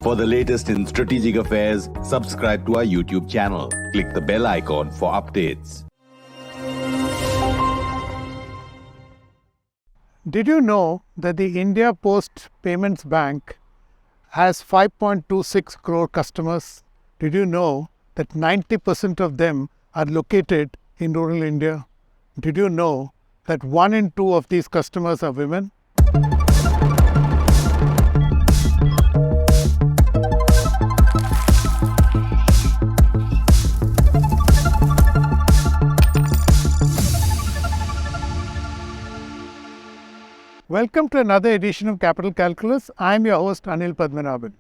For the latest in strategic affairs, subscribe to our YouTube channel. Click the bell icon for updates. Did you know that the India Post Payments Bank has 5.26 crore customers? Did you know that 90% of them are located in rural India? Did you know that 1 in 2 of these customers are women? Welcome to another edition of Capital Calculus. I am your host Anil Padmanabhan.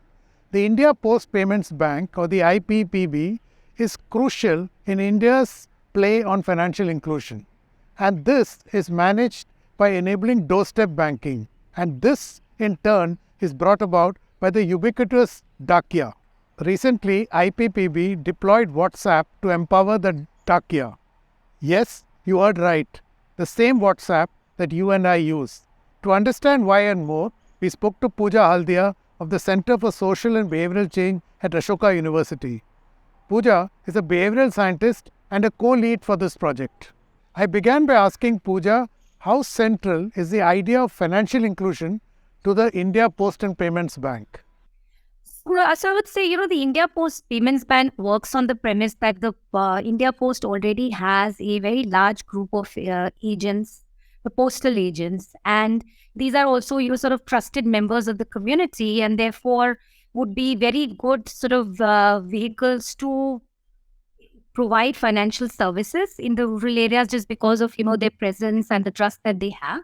The India Post Payments Bank, or the IPPB, is crucial in India's play on financial inclusion. And this is managed by enabling doorstep banking. And this, in turn, is brought about by the ubiquitous Dakia. Recently, IPPB deployed WhatsApp to empower the Dakia. Yes, you heard right. The same WhatsApp that you and I use. To understand why and more, we spoke to Pooja Haldia of the Center for Social and Behavioral Change at Ashoka University. Pooja is a behavioral scientist and a co-lead for this project. I began by asking Pooja how central is the idea of financial inclusion to the India Post and Payments Bank. So I would say, the India Post Payments Bank works on the premise that the India Post already has a very large group of agents, the postal agents, and these are also sort of trusted members of the community, and therefore would be very good sort of vehicles to provide financial services in the rural areas just because of their presence and the trust that they have.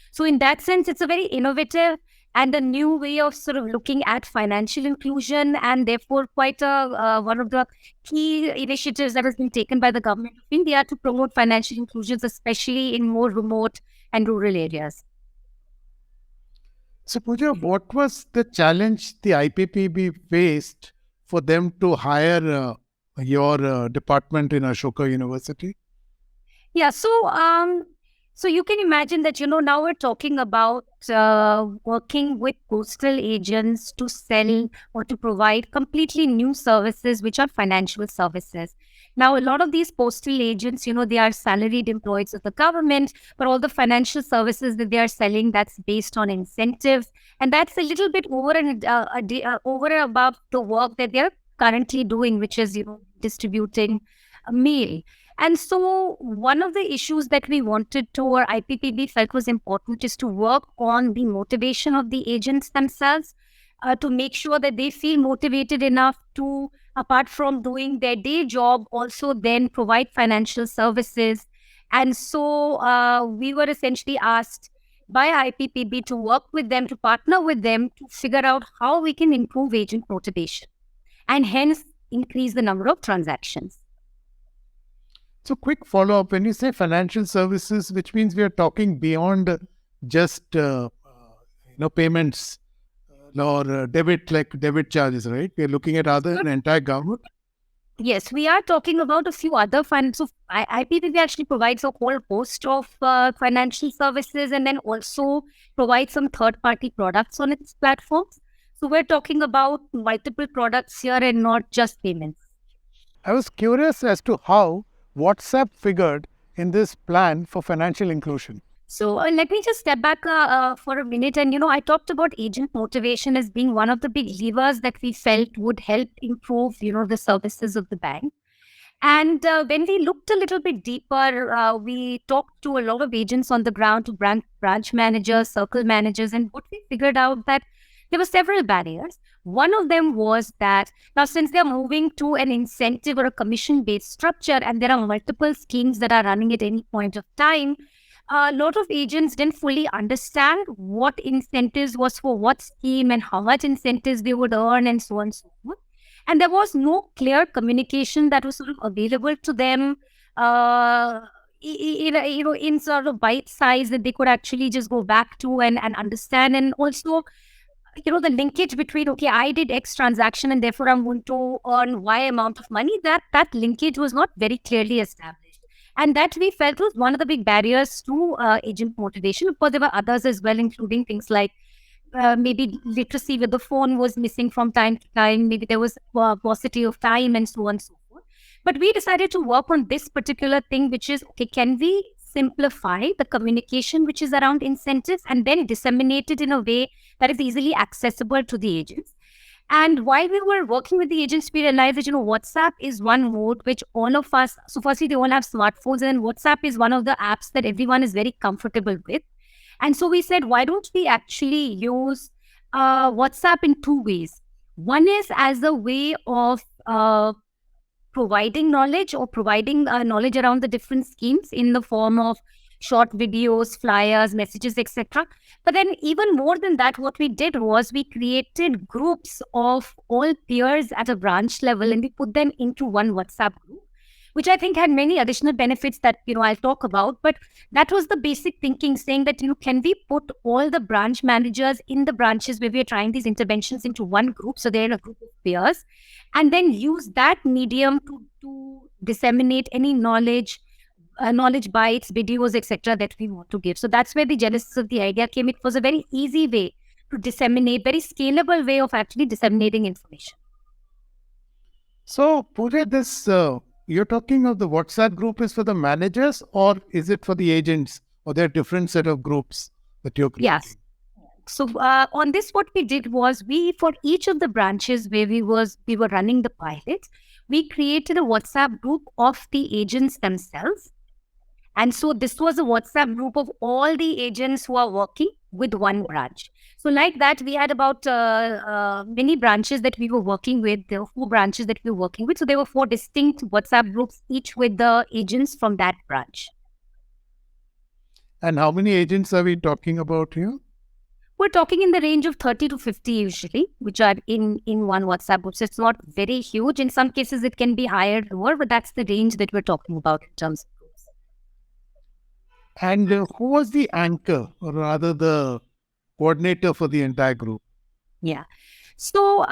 So in that sense, it's a very innovative and a new way of sort of looking at financial inclusion, and therefore quite one of the key initiatives that has been taken by the government of India to promote financial inclusions, especially in more remote and rural areas. So Pooja, what was the challenge the IPPB faced for them to hire your department in Ashoka University? Yeah, so you can imagine that, now we're talking about working with postal agents to sell or to provide completely new services, which are financial services. Now, a lot of these postal agents, they are salaried employees of the government, but all the financial services that they are selling, that's based on incentives. And that's a little bit over and above the work that they're currently doing, which is, distributing mail. And so one of the issues that we wanted to, or IPPB felt was important, is to work on the motivation of the agents themselves, to make sure that they feel motivated enough to, apart from doing their day job, also then provide financial services. And so we were essentially asked by IPPB to work with them, to partner with them, to figure out how we can improve agent motivation and hence increase the number of transactions. So quick follow-up, when you say financial services, which means we are talking beyond just payments or debit charges, right? We are looking at an entire government. Yes, we are talking about a few other funds. So IPPB actually provides a whole host of financial services, and then also provides some third-party products on its platforms. So we're talking about multiple products here and not just payments. I was curious as to how WhatsApp figured in this plan for financial inclusion. So let me just step back for a minute. And, I talked about agent motivation as being one of the big levers that we felt would help improve, the services of the bank. And when we looked a little bit deeper, we talked to a lot of agents on the ground, to branch managers, circle managers, and what we figured out that there were several barriers. One of them was that now, since they're moving to an incentive or a commission-based structure, and there are multiple schemes that are running at any point of time, a lot of agents didn't fully understand what incentives was for what scheme and how much incentives they would earn and so on and so forth. And there was no clear communication that was sort of available to them, in sort of bite size that they could actually just go back to and understand. And also, the linkage between, okay, I did X transaction and therefore I'm going to earn Y amount of money, that linkage was not very clearly established. And that we felt was one of the big barriers to agent motivation. Of course, there were others as well, including things like maybe literacy with the phone was missing from time to time. Maybe there was paucity of time and so on and so forth. But we decided to work on this particular thing, which is, okay, can we simplify the communication which is around incentives and then disseminate it in a way that is easily accessible to the agents? And while we were working with the agents, we realized that, WhatsApp is one mode which all of us, so firstly, they all have smartphones, and WhatsApp is one of the apps that everyone is very comfortable with. And so we said, why don't we actually use WhatsApp in two ways? One is as a way of providing knowledge or providing knowledge around the different schemes in the form of short videos, flyers, messages, etc. But then even more than that, what we did was we created groups of all peers at a branch level and we put them into one WhatsApp group, which I think had many additional benefits that, I'll talk about. But that was the basic thinking, saying that, can we put all the branch managers in the branches where we are trying these interventions into one group, so they're in a group of peers, and then use that medium to disseminate any knowledge bites, videos, etc. that we want to give. So that's where the genesis of the idea came. It was a very easy way to disseminate, very scalable way of actually disseminating information. So, Pooja, this you're talking of the WhatsApp group is for the managers, or is it for the agents, or there are different set of groups that you're creating? Yes. So on this, what we did was for each of the branches where we were running the pilot, we created a WhatsApp group of the agents themselves. And so this was a WhatsApp group of all the agents who are working with one branch. So like that, we had about many branches that we were working with. There were 4 branches that we were working with. So there were 4 distinct WhatsApp groups, each with the agents from that branch. And how many agents are we talking about here? We're talking in the range of 30 to 50 usually, which are in one WhatsApp group. So it's not very huge. In some cases, it can be higher, lower, but that's the range that we're talking about in terms of groups. And who was the anchor, or rather the coordinator for the entire group? Yeah. So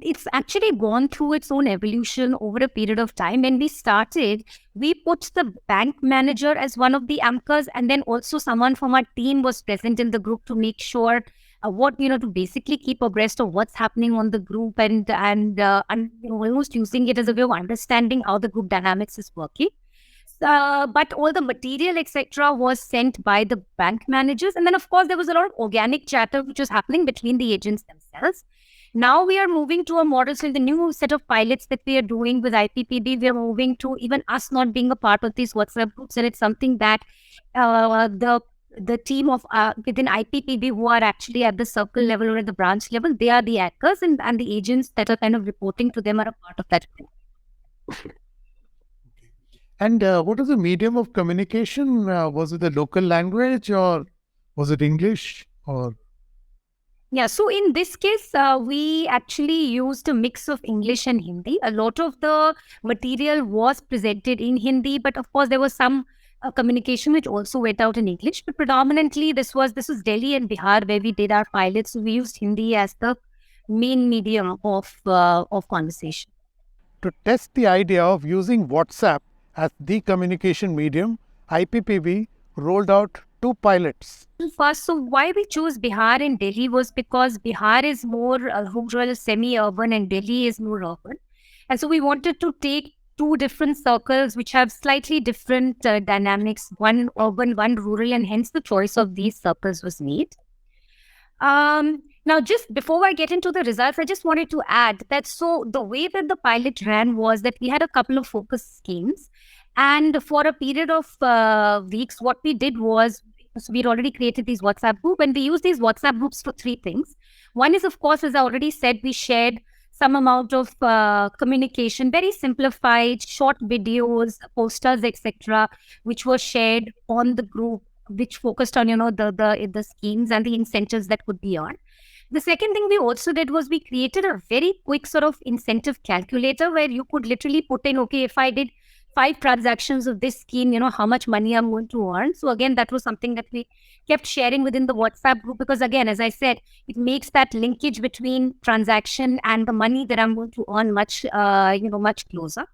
it's actually gone through its own evolution over a period of time. When we started, we put the bank manager as one of the anchors, and then also someone from our team was present in the group to make sure to basically keep abreast of what's happening on the group and almost using it as a way of understanding how the group dynamics is working. But all the material, etc., was sent by the bank managers. And then, of course, there was a lot of organic chatter which was happening between the agents themselves. Now we are moving to a model. So in the new set of pilots that we are doing with IPPB, we are moving to even us not being a part of these WhatsApp groups. And it's something that the team of within IPPB who are actually at the circle level or at the branch level, they are the anchors, and the agents that are kind of reporting to them are a part of that group. And what is the medium of communication? Was it the local language, or was it English, or? Yeah, so in this case, we actually used a mix of English and Hindi. A lot of the material was presented in Hindi, but of course there was some communication which also went out in English. But predominantly, this was Delhi and Bihar where we did our pilots. So we used Hindi as the main medium of conversation. To test the idea of using WhatsApp as the communication medium, IPPB rolled out 2 pilots. First, so why we chose Bihar and Delhi was because Bihar is more rural, semi-urban, and Delhi is more urban. And so we wanted to take 2 different circles which have slightly different dynamics, one urban, one rural, and hence the choice of these circles was made. Now, just before I get into the results, I just wanted to add that so the way that the pilot ran was that we had a couple of focus schemes. And for a period of weeks, what we did was, so we'd already created these WhatsApp groups, and we used these WhatsApp groups for 3 things. One is, of course, as I already said, we shared some amount of communication, very simplified, short videos, posters, etc., which were shared on the group, which focused on, the schemes and the incentives that could be on. The second thing we also did was we created a very quick sort of incentive calculator where you could literally put in, okay, if I did 5 transactions of this scheme, how much money I'm going to earn. So again, that was something that we kept sharing within the WhatsApp group because again, as I said, it makes that linkage between transaction and the money that I'm going to earn much closer.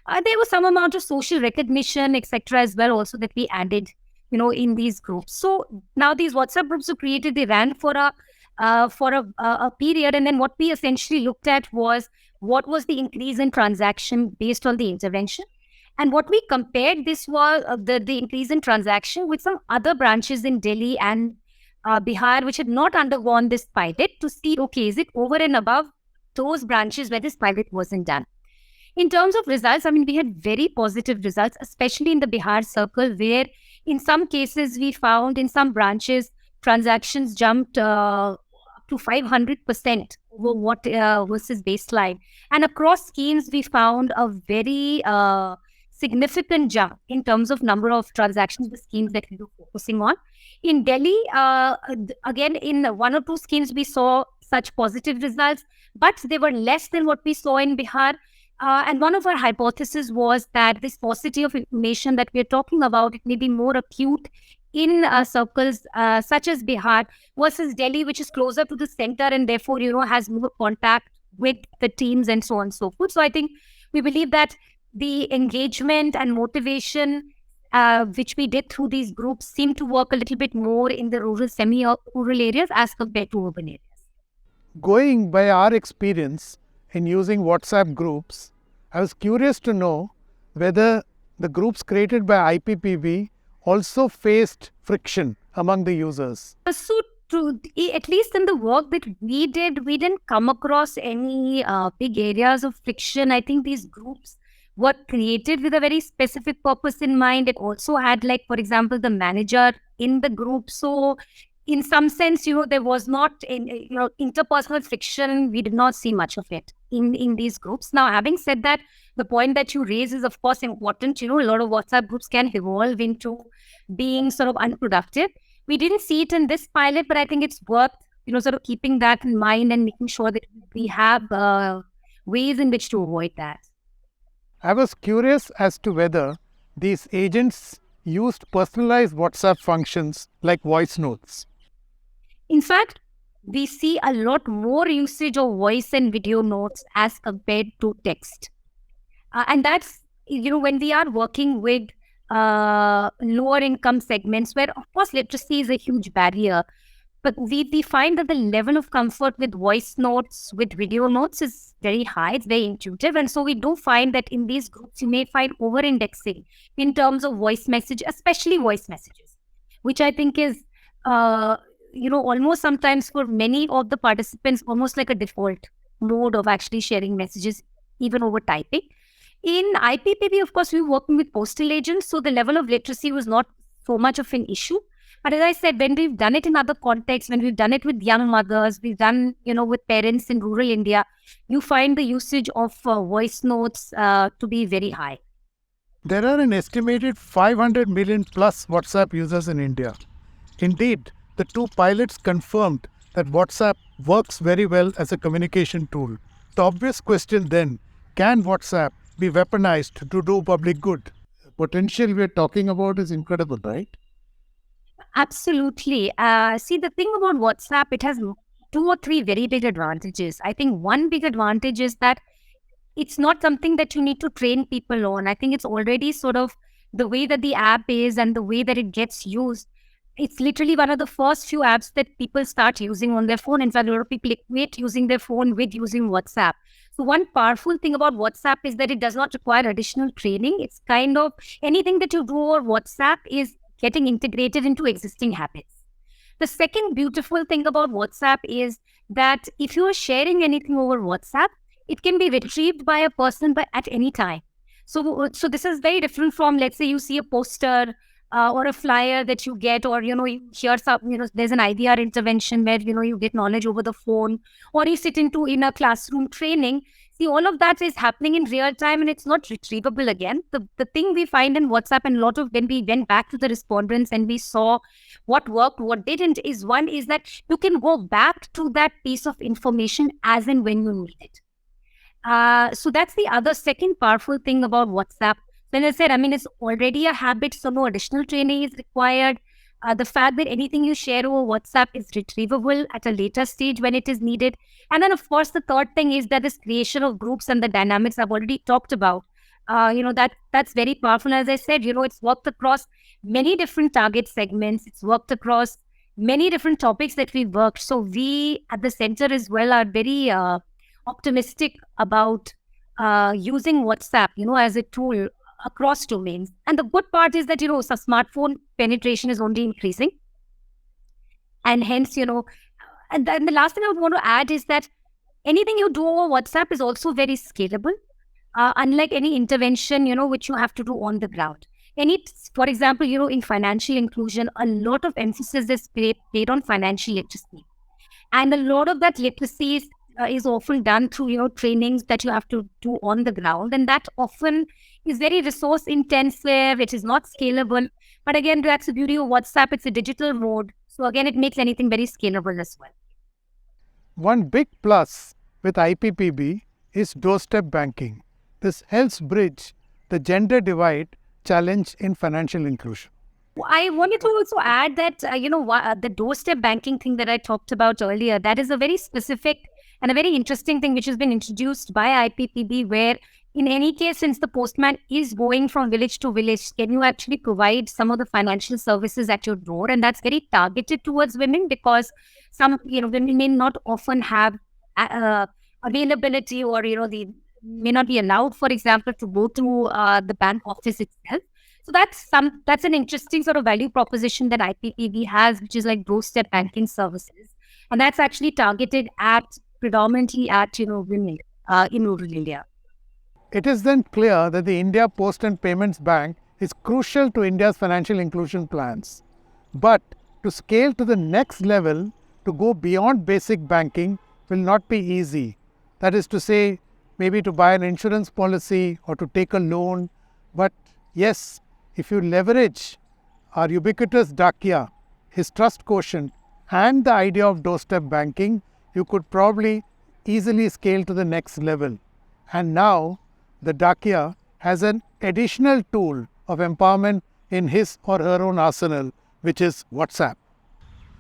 There was some amount of social recognition, etc. as well also that we added in these groups. So now these WhatsApp groups were created, they ran for a period. And then what we essentially looked at was what was the increase in transaction based on the intervention. And what we compared this was the increase in transaction with some other branches in Delhi and Bihar, which had not undergone this pilot, to see, okay, is it over and above those branches where this pilot wasn't done? In terms of results, I mean, we had very positive results, especially in the Bihar circle, where in some cases we found in some branches, transactions jumped up to 500% over what versus baseline. And across schemes, we found a very significant jump in terms of number of transactions, the schemes that we were focusing on. In Delhi, again, in one or two schemes, we saw such positive results, but they were less than what we saw in Bihar. And one of our hypotheses was that this paucity of information that we're talking about, it may be more acute in circles such as Bihar versus Delhi, which is closer to the center and therefore, has more contact with the teams and so on and so forth. So I think we believe that the engagement and motivation which we did through these groups seemed to work a little bit more in the rural, semi-rural areas as compared to urban areas. Going by our experience in using WhatsApp groups, I was curious to know whether the groups created by IPPB also faced friction among the users. So, at least in the work that we did, we didn't come across any big areas of friction. I think these groups were created with a very specific purpose in mind. It also had, like, for example, the manager in the group. So in some sense, there was not interpersonal friction. We did not see much of it in these groups. Now, having said that, the point that you raise is, of course, important. A lot of WhatsApp groups can evolve into being sort of unproductive. We didn't see it in this pilot, but I think it's worth, sort of keeping that in mind and making sure that we have ways in which to avoid that. I was curious as to whether these agents used personalized WhatsApp functions like voice notes. In fact, we see a lot more usage of voice and video notes as compared to text. And that's, when we are working with lower income segments where, of course, literacy is a huge barrier. But we find that the level of comfort with voice notes, with video notes is very high. It's very intuitive. And so we do find that in these groups, you may find over-indexing in terms of voice message, especially voice messages, which I think is, almost sometimes for many of the participants, almost like a default mode of actually sharing messages, even over typing. In IPPB, of course, we were working with postal agents, so the level of literacy was not so much of an issue. But as I said, when we've done it in other contexts, when we've done it with young mothers, we've done, with parents in rural India, you find the usage of voice notes to be very high. There are an estimated 500 million plus WhatsApp users in India. Indeed, the two pilots confirmed that WhatsApp works very well as a communication tool. The obvious question then, can WhatsApp be weaponized to do public good? The potential we're talking about is incredible, right? Absolutely. See, the thing about WhatsApp, it has 2 or 3 very big advantages. I think one big advantage is that it's not something that you need to train people on. I think it's already sort of the way that the app is and the way that it gets used. It's literally one of the first few apps that people start using on their phone. In fact, a lot of people equate using their phone with using WhatsApp. So one powerful thing about WhatsApp is that it does not require additional training. It's kind of anything that you do over WhatsApp is getting integrated into existing habits. The second beautiful thing about WhatsApp is that if you are sharing anything over WhatsApp, it can be retrieved by a person at any time. So this is very different from, let's say, you see a poster or a flyer that you get, or, you hear some, there's an IVR intervention where, you get knowledge over the phone, or you sit in a classroom training. See, all of that is happening in real time and it's not retrievable again. The thing we find in WhatsApp, and a lot of when we went back to the respondents and we saw what worked, what didn't, is one is that you can go back to that piece of information as and when you need it. So that's the other second powerful thing about WhatsApp. Then I said, it's already a habit, so no additional training is required. The fact that anything you share over WhatsApp is retrievable at a later stage when it is needed. And then, of course, the third thing is that this creation of groups and the dynamics I've already talked about. That's very powerful. As I said, it's worked across many different target segments. It's worked across many different topics that we've worked. So we at the center as well are very optimistic about using WhatsApp, as a tool across domains. And the good part is that, so smartphone penetration is only increasing. And hence, and then the last thing I would want to add is that anything you do over WhatsApp is also very scalable, unlike any intervention, which you have to do on the ground. For example, in financial inclusion, a lot of emphasis is paid on financial literacy. And a lot of that literacy is often done through, trainings that you have to do on the ground. And that often is very resource intensive. It is not scalable. But again, that's the beauty of WhatsApp. It's a digital mode. So again, it makes anything very scalable as well. One big plus with IPPB is Doorstep Banking. This helps bridge the gender divide challenge in financial inclusion. I wanted to also add that, the doorstep banking thing that I talked about earlier, that is a very specific and a very interesting thing which has been introduced by IPPB, where in any case, since the postman is going from village to village, can you actually provide some of the financial services at your door? And that's very targeted towards women, because some, women may not often have availability, or, they may not be allowed, for example, to go to the bank office itself. So that's an interesting sort of value proposition that IPPB has, which is like doorstep banking services. And that's actually targeted predominantly at, women in rural India. It is then clear that the India Post and Payments Bank is crucial to India's financial inclusion plans. But to scale to the next level, to go beyond basic banking, will not be easy. That is to say, maybe to buy an insurance policy or to take a loan. But yes, if you leverage our ubiquitous Dakia, his trust quotient, and the idea of doorstep banking, you could probably easily scale to the next level. And now, the Dakia has an additional tool of empowerment in his or her own arsenal, which is WhatsApp.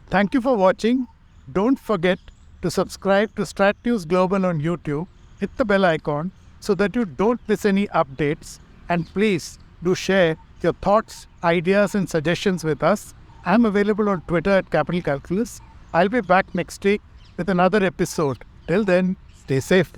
Thank you for watching. Don't forget to subscribe to StratNewsGlobal on YouTube. Hit the bell icon so that you don't miss any updates. And please do share your thoughts, ideas and suggestions with us. I'm available on Twitter at Capital Calculus. I'll be back next week with another episode. Till then, stay safe.